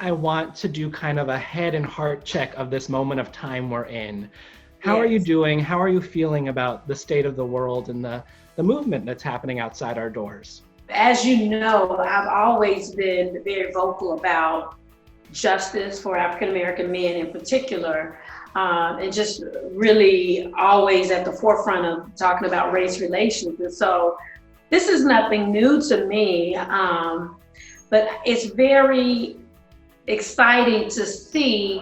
I want to do kind of a head and heart check of this moment of time we're in. How are you Yes. doing? How are you feeling about the state of the world and the movement that's happening outside our doors? As you know, I've always been very vocal about justice for African American men in particular, and just really always at the forefront of talking about race relations. And so this is nothing new to me, but it's very exciting to see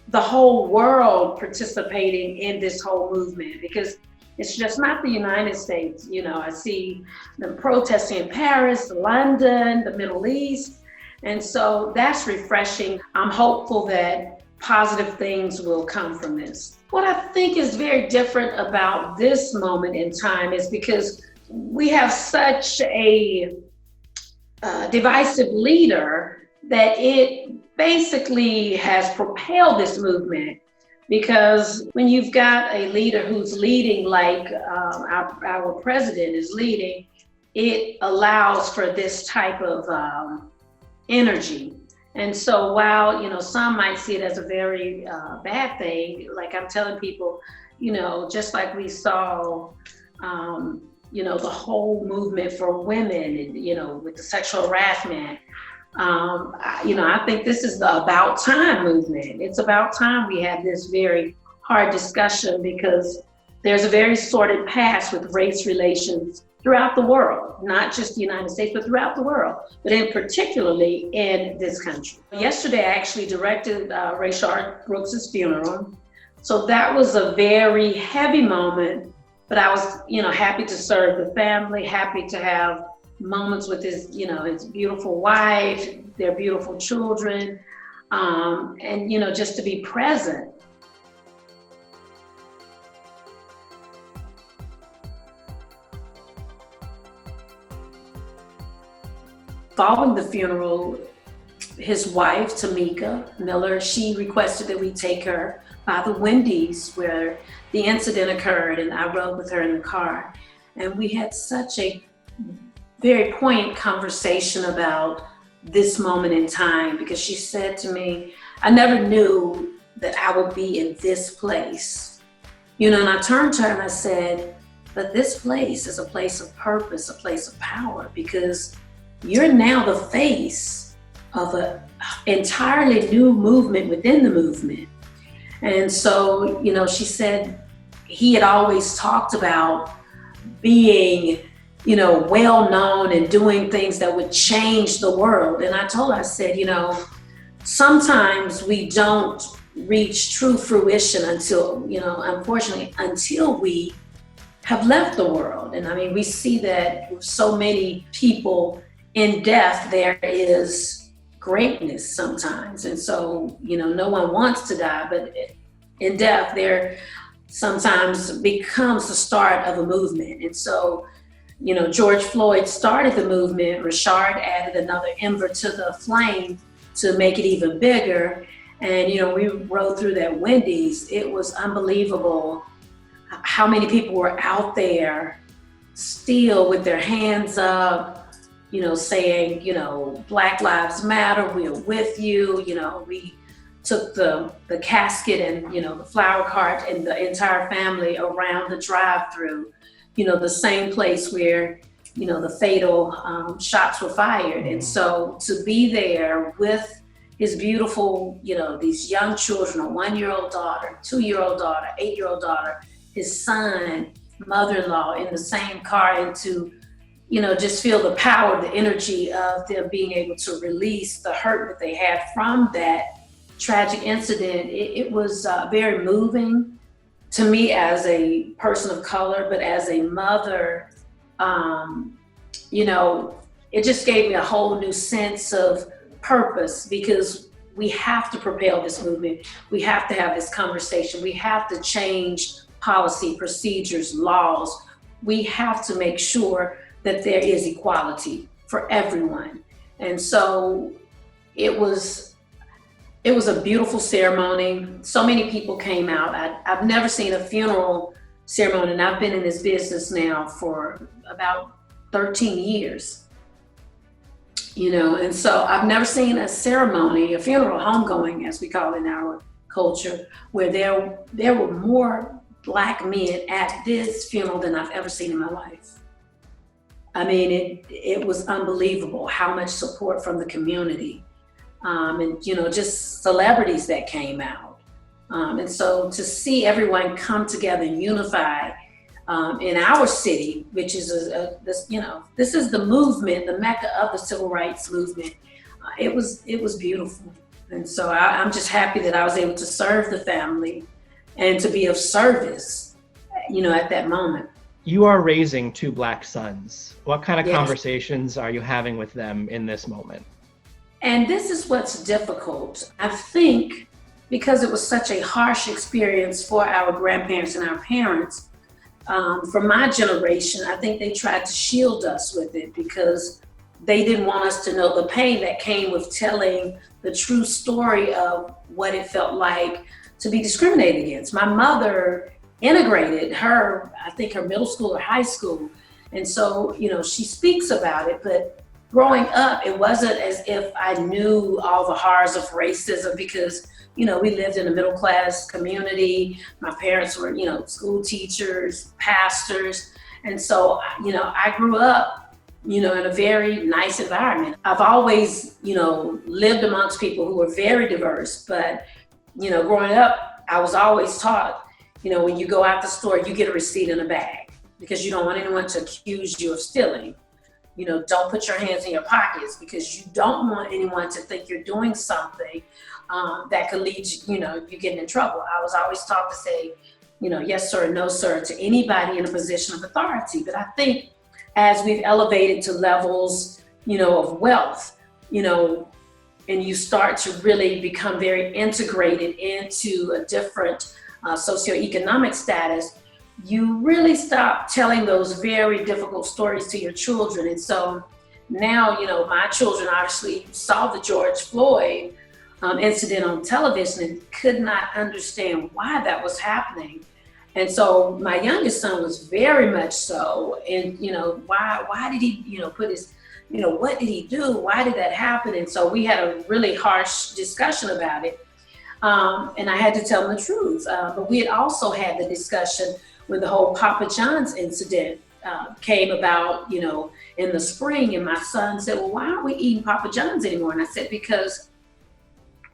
the whole world participating in this whole movement, because it's just not the United States. You know, I see them protesting in Paris, London, the Middle East. And so that's refreshing. I'm hopeful that positive things will come from this. What I think is very different about this moment in time is because we have such a divisive leader that it basically has propelled this movement. Because when you've got a leader who's leading like our president is leading, it allows for this type of energy. And so while, you know, some might see it as a very bad thing, like I'm telling people, you know, just like we saw, you know, the whole movement for women, and, you know, with the sexual harassment, you know, I think this is the about time movement. It's about time we have this very hard discussion, because there's a very sordid past with race relations throughout the world, not just the United States, but throughout the world, but in particularly in this country. Yesterday, I actually directed Rayshard Brooks's funeral. So that was a very heavy moment, but I was, you know, happy to serve the family, happy to have moments with his, you know, his beautiful wife, their beautiful children, and, you know, just to be present. Following the funeral, his wife, Tamika Miller, she requested that we take her by the Wendy's where the incident occurred, and I rode with her in the car. And we had such a very poignant conversation about this moment in time, because she said to me, I never knew that I would be in this place. You know, and I turned to her and I said, but this place is a place of purpose, a place of power, because you're now the face of an entirely new movement within the movement. And so, you know, she said he had always talked about being, you know, well known and doing things that would change the world. And I told her, I said, you know, sometimes we don't reach true fruition until, you know, unfortunately, until we have left the world. And I mean, we see that with so many people in death, there is greatness sometimes. And so, you know, no one wants to die, but in death, there sometimes becomes the start of a movement. And so, you know, George Floyd started the movement. Rayshard added another ember to the flame to make it even bigger. And, you know, we rode through that Wendy's. It was unbelievable how many people were out there still with their hands up, you know, saying, you know, Black Lives Matter, we're with you. You know, we took the casket and, you know, the flower cart and the entire family around the drive-through, you know, the same place where, you know, the fatal shots were fired. And so to be there with his beautiful, you know, these young children, a 1-year-old daughter, 2-year-old daughter, 8-year-old daughter, his son, mother-in-law in the same car, and to, you know, just feel the power, the energy of them being able to release the hurt that they had from that tragic incident. It was very moving to me as a person of color, but as a mother, you know, it just gave me a whole new sense of purpose, because we have to propel this movement. We have to have this conversation. We have to change policy, procedures, laws. We have to make sure that there is equality for everyone. And so it was a beautiful ceremony. So many people came out. I've never seen a funeral ceremony, and I've been in this business now for about 13 years. And so I've never seen a ceremony, a funeral, homegoing, as we call it in our culture, where there were more Black men at this funeral than I've ever seen in my life. I mean, it was unbelievable how much support from the community, and just celebrities that came out, and so to see everyone come together and unify in our city, which is this is the movement, the mecca of the civil rights movement. It was beautiful, and so I'm just happy that I was able to serve the family and to be of service, at that moment. You are raising 2 Black sons. What kind of Yes. conversations are you having with them in this moment? And this is what's difficult. I think because it was such a harsh experience for our grandparents and our parents, for my generation, I think they tried to shield us with it because they didn't want us to know the pain that came with telling the true story of what it felt like to be discriminated against. My mother integrated her middle school or high school. And so, she speaks about it, but growing up, it wasn't as if I knew all the horrors of racism because, we lived in a middle class community. My parents were, school teachers, pastors. And so, I grew up, in a very nice environment. I've always, lived amongst people who were very diverse, but, growing up, I was always taught, when you go out the store, you get a receipt in a bag because you don't want anyone to accuse you of stealing. Don't put your hands in your pockets because you don't want anyone to think you're doing something that could lead you getting in trouble. I was always taught to say, yes, sir, no, sir, to anybody in a position of authority. But I think as we've elevated to levels, of wealth, and you start to really become very integrated into a different socioeconomic status, you really stop telling those very difficult stories to your children. And so now, my children obviously saw the George Floyd incident on television and could not understand why that was happening. And so my youngest son was very much so. And, why did he, put his, what did he do? Why did that happen? And so we had a really harsh discussion about it. And I had to tell them the truth. But we had also had the discussion when the whole Papa John's incident came about, in the spring. And my son said, well, why aren't we eating Papa John's anymore? And I said, because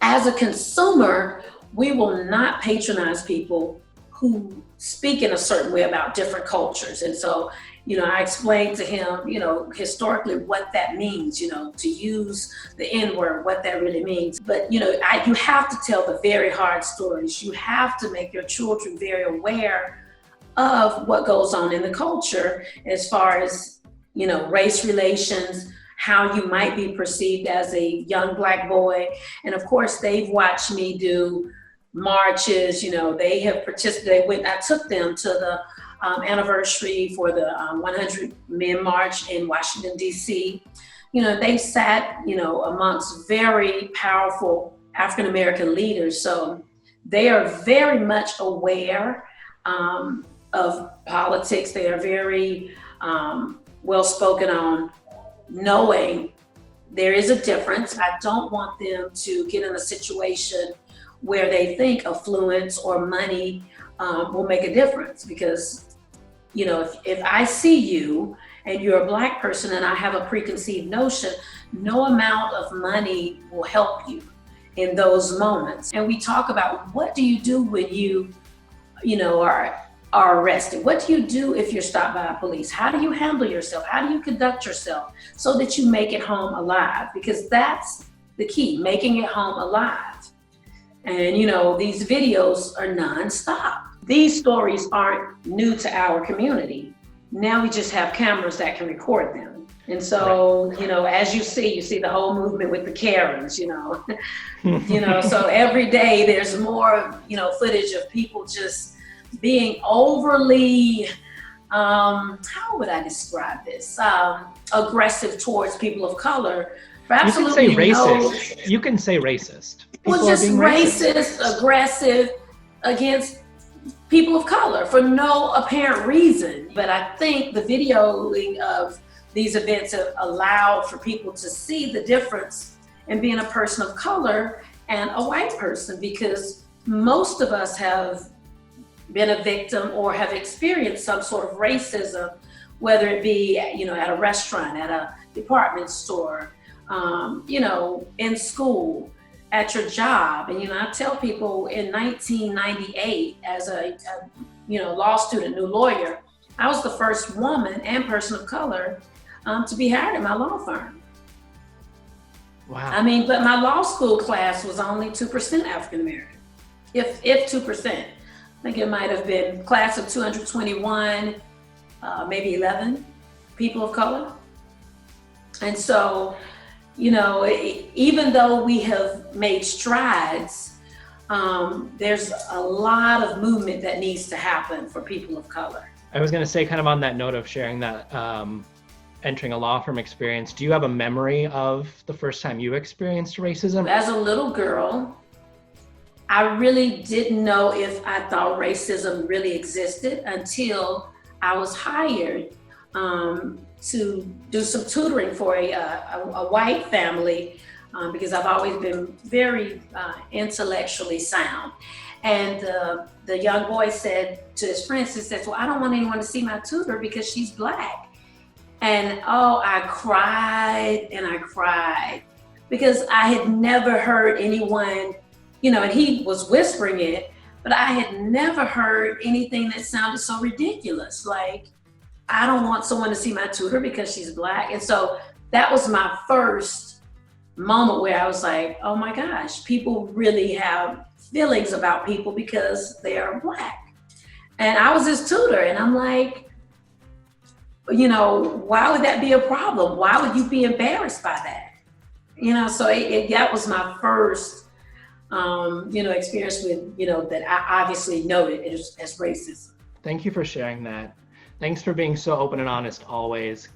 as a consumer, we will not patronize people who speak in a certain way about different cultures. And so, I explained to him, historically what that means, to use the N-word, what that really means. But, you have to tell the very hard stories. You have to make your children very aware of what goes on in the culture as far as, race relations, how you might be perceived as a young Black boy. And of course, they've watched me do marches, they have participated. I took them to the anniversary for the 100 Men March in Washington, D.C. They've sat, amongst very powerful African-American leaders. So they are very much aware of politics. They are very well-spoken on knowing there is a difference. I don't want them to get in a situation where they think affluence or money will make a difference. Because, if I see you and you're a Black person and I have a preconceived notion, no amount of money will help you in those moments. And we talk about, what do you do when you are arrested? What do you do if you're stopped by police? How do you handle yourself? How do you conduct yourself so that you make it home alive? Because that's the key, making it home alive. And, these videos are nonstop. These stories aren't new to our community. Now we just have cameras that can record them. And so, as you see the whole movement with the Karens, so every day there's more, footage of people just being overly, how would I describe this? Aggressive towards people of color. For absolutely you can say racist. You can say racist. Well, just racist, aggressive against people of color for no apparent reason. But I think the videoing of these events have allowed for people to see the difference in being a person of color and a white person, because most of us have been a victim or have experienced some sort of racism, whether it be, at a restaurant, at a department store, in school, at your job. And, I tell people in 1998, as a law student, new lawyer, I was the first woman and person of color to be hired at my law firm. Wow. But my law school class was only 2% African American, if 2%. I think it might have been class of 221, maybe 11 people of color. And so, even though we have made strides, there's a lot of movement that needs to happen for people of color. I was going to say, kind of on that note of sharing that entering a law firm experience, do you have a memory of the first time you experienced racism? As a little girl, I really didn't know if I thought racism really existed until I was hired to do some tutoring for a white family, because I've always been very intellectually sound. And the young boy said to his friends, he says, well, I don't want anyone to see my tutor because she's Black. And I cried and I cried, because I had never heard anyone, and he was whispering it, but I had never heard anything that sounded so ridiculous. Like, I don't want someone to see my tutor because she's Black. And so that was my first moment where I was like, oh my gosh, people really have feelings about people because they are Black. And I was his tutor, and I'm like, why would that be a problem? Why would you be embarrassed by that? So that was my first, experience with, that I obviously noted as racism. Thank you for sharing that. Thanks for being so open and honest always.